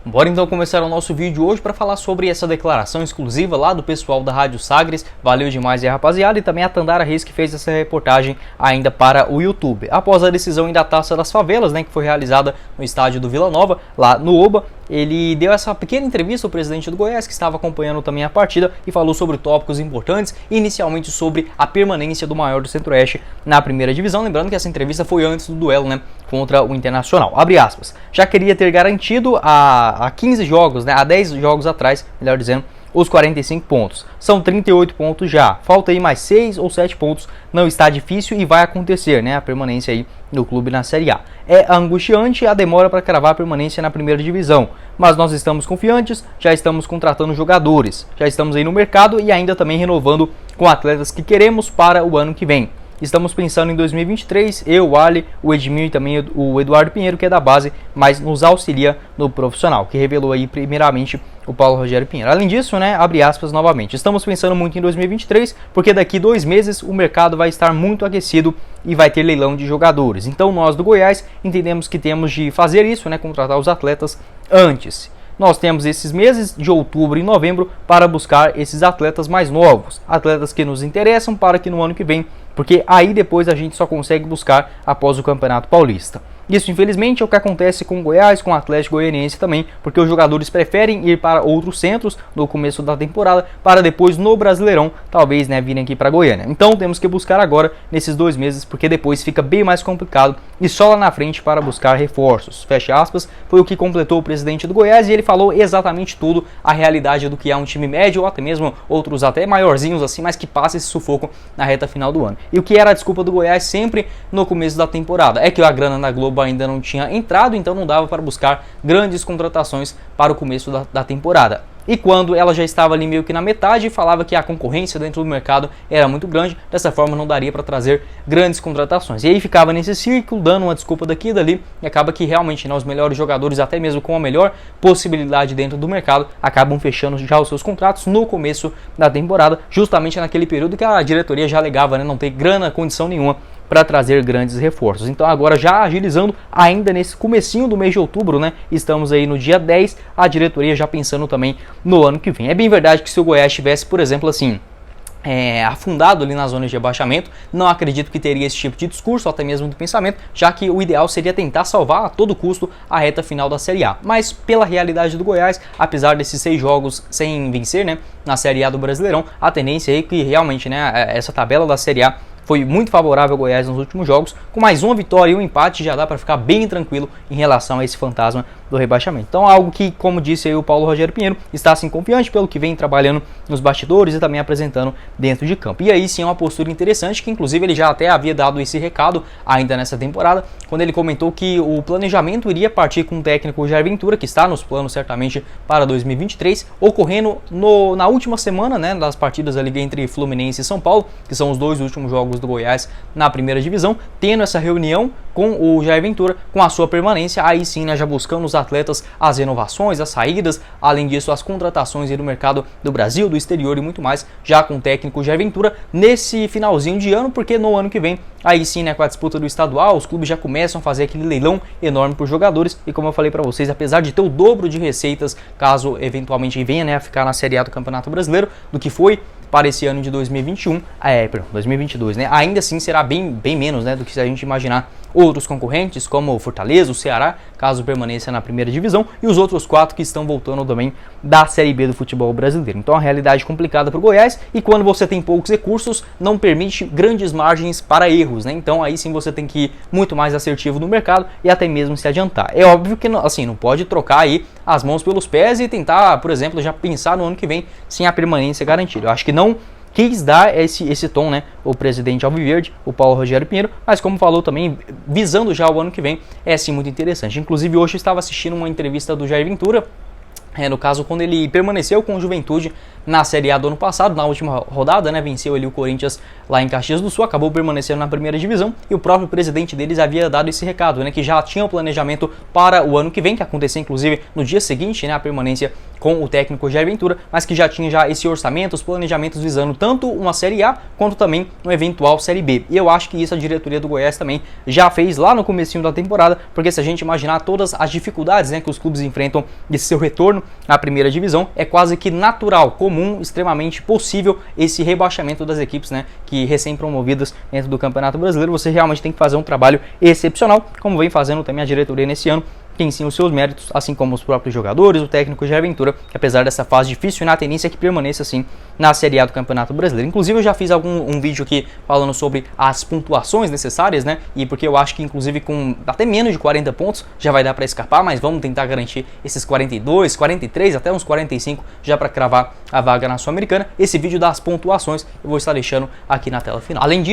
Bora então começar o nosso vídeo hoje para falar sobre essa declaração exclusiva lá do pessoal da Rádio Sagres. Valeu demais aí, rapaziada, e também a Tandara Reis que fez essa reportagem ainda para o YouTube. Após a decisão da Taça das Favelas, né, que foi realizada no estádio do Vila Nova, lá no Oba, ele deu essa pequena entrevista ao presidente do Goiás, que estava acompanhando também a partida, e falou sobre tópicos importantes, inicialmente sobre a permanência do maior do Centro-Oeste na primeira divisão. Lembrando que essa entrevista foi antes do duelo, né, contra o Internacional. Abre aspas. Já queria ter garantido há 15 jogos, né, há 10 jogos atrás, melhor dizendo, os 45 pontos. São 38 pontos já. Falta aí mais 6 ou 7 pontos. Não está difícil e vai acontecer, né, a permanência aí do clube na Série A. É angustiante a demora para cravar a permanência na primeira divisão, mas nós estamos confiantes, já estamos contratando jogadores, já estamos aí no mercado e ainda também renovando com atletas que queremos para o ano que vem. Estamos pensando em 2023, eu, o Ali, o Edmir e também o Eduardo Pinheiro, que é da base, mas nos auxilia no profissional, que revelou aí primeiramente o Paulo Rogério Pinheiro. Além disso, né, abre aspas novamente, estamos pensando muito em 2023, porque daqui 2 meses o mercado vai estar muito aquecido e vai ter leilão de jogadores. Então nós do Goiás entendemos que temos de fazer isso, né, contratar os atletas antes. Nós temos esses meses de outubro e novembro para buscar esses atletas mais novos, atletas que nos interessam para que no ano que vem, porque aí depois a gente só consegue buscar após o Campeonato Paulista. Isso, infelizmente, é o que acontece com o Goiás, com o Atlético Goianiense também, porque os jogadores preferem ir para outros centros no começo da temporada, para depois no Brasileirão, talvez, né, virem aqui para Goiânia. Então temos que buscar agora nesses 2 meses, porque depois fica bem mais complicado e só lá na frente para buscar reforços. Fecha aspas, foi o que completou o presidente do Goiás e ele falou exatamente tudo, a realidade do que é um time médio, ou até mesmo outros até maiorzinhos assim, mas que passa esse sufoco na reta final do ano. E o que era a desculpa do Goiás sempre no começo da temporada? É que a grana na Globo ainda não tinha entrado, então não dava para buscar grandes contratações para o começo da temporada. E quando ela já estava ali meio que na metade, falava que a concorrência dentro do mercado era muito grande, dessa forma não daria para trazer grandes contratações. E aí ficava nesse círculo, dando uma desculpa daqui e dali, e acaba que realmente, né, os melhores jogadores, até mesmo com a melhor possibilidade dentro do mercado, acabam fechando já os seus contratos no começo da temporada, justamente naquele período que a diretoria já alegava, né, não ter grana, condição nenhuma para trazer grandes reforços. Então agora já agilizando, ainda nesse comecinho do mês de outubro, né, estamos aí no dia 10, a diretoria já pensando também no ano que vem. É bem verdade que se o Goiás tivesse, por exemplo, assim, afundado ali na zona de rebaixamento, não acredito que teria esse tipo de discurso, até mesmo de pensamento, já que o ideal seria tentar salvar a todo custo a reta final da Série A. Mas pela realidade do Goiás, apesar desses 6 jogos sem vencer, né, na Série A do Brasileirão, a tendência é que realmente, né, essa tabela da Série A foi muito favorável ao Goiás nos últimos jogos. Com mais uma vitória e um empate já dá para ficar bem tranquilo em relação a esse fantasma do rebaixamento. Então algo que, como disse aí o Paulo Rogério Pinheiro, está assim confiante pelo que vem trabalhando nos bastidores e também apresentando dentro de campo. E aí sim é uma postura interessante, que inclusive ele já até havia dado esse recado ainda nessa temporada, quando ele comentou que o planejamento iria partir com o técnico Jair Ventura, que está nos planos certamente para 2023, ocorrendo na última semana, né, das partidas ali entre Fluminense e São Paulo, que são os 2 últimos jogos do Goiás na primeira divisão, tendo essa reunião com o Jair Ventura, com a sua permanência, aí sim, né, já buscando os atletas, as renovações, as saídas, além disso as contratações aí do mercado do Brasil, do exterior e muito mais, já com o técnico Jair Ventura nesse finalzinho de ano, porque no ano que vem, aí sim, né, com a disputa do estadual, os clubes já começam a fazer aquele leilão enorme por jogadores, e como eu falei para vocês, apesar de ter o dobro de receitas, caso eventualmente venha, né, a ficar na Série A do Campeonato Brasileiro, do que foi para esse ano de 2022, né? Ainda assim será bem menos, né, do que se a gente imaginar outros concorrentes, como o Fortaleza, o Ceará, caso permaneça na primeira divisão, e os outros 4 que estão voltando também da Série B do futebol brasileiro. Então a realidade complicada para o Goiás, e quando você tem poucos recursos, não permite grandes margens para erros, né? Então aí sim você tem que ir muito mais assertivo no mercado e até mesmo se adiantar. É óbvio que assim, não pode trocar aí as mãos pelos pés e tentar, por exemplo, já pensar no ano que vem sem a permanência garantida. Eu acho que não quis dar esse tom, né, o presidente alviverde, o Paulo Rogério Pinheiro, mas como falou também, visando já o ano que vem, é sim muito interessante. Inclusive hoje eu estava assistindo uma entrevista do Jair Ventura, no caso, quando ele permaneceu com o Juventude na Série A do ano passado, na última rodada, né, venceu ali o Corinthians lá em Caxias do Sul, acabou permanecendo na primeira divisão, e o próprio presidente deles havia dado esse recado, né, que já tinha o planejamento para o ano que vem, que acontecia inclusive no dia seguinte, né, a permanência com o técnico Jair Ventura, mas que já tinha já esse orçamento, os planejamentos visando tanto uma Série A, quanto também uma eventual Série B. E eu acho que isso a diretoria do Goiás também já fez lá no comecinho da temporada, porque se a gente imaginar todas as dificuldades, né, que os clubes enfrentam nesse seu retorno à primeira divisão, é quase que natural, comum, extremamente possível esse rebaixamento das equipes, né, que recém-promovidas dentro do Campeonato Brasileiro. Você realmente tem que fazer um trabalho excepcional, como vem fazendo também a diretoria nesse ano, tem sim os seus méritos, assim como os próprios jogadores, o técnico Jair Ventura, que apesar dessa fase difícil, na tendência é que permaneça assim na Série A do Campeonato Brasileiro. Inclusive eu já fiz um vídeo aqui falando sobre as pontuações necessárias, né, e porque eu acho que inclusive com até menos de 40 pontos já vai dar para escapar, mas vamos tentar garantir esses 42, 43, até uns 45 já para cravar a vaga na Sul-Americana. Esse vídeo das pontuações eu vou estar deixando aqui na tela final. Além disso,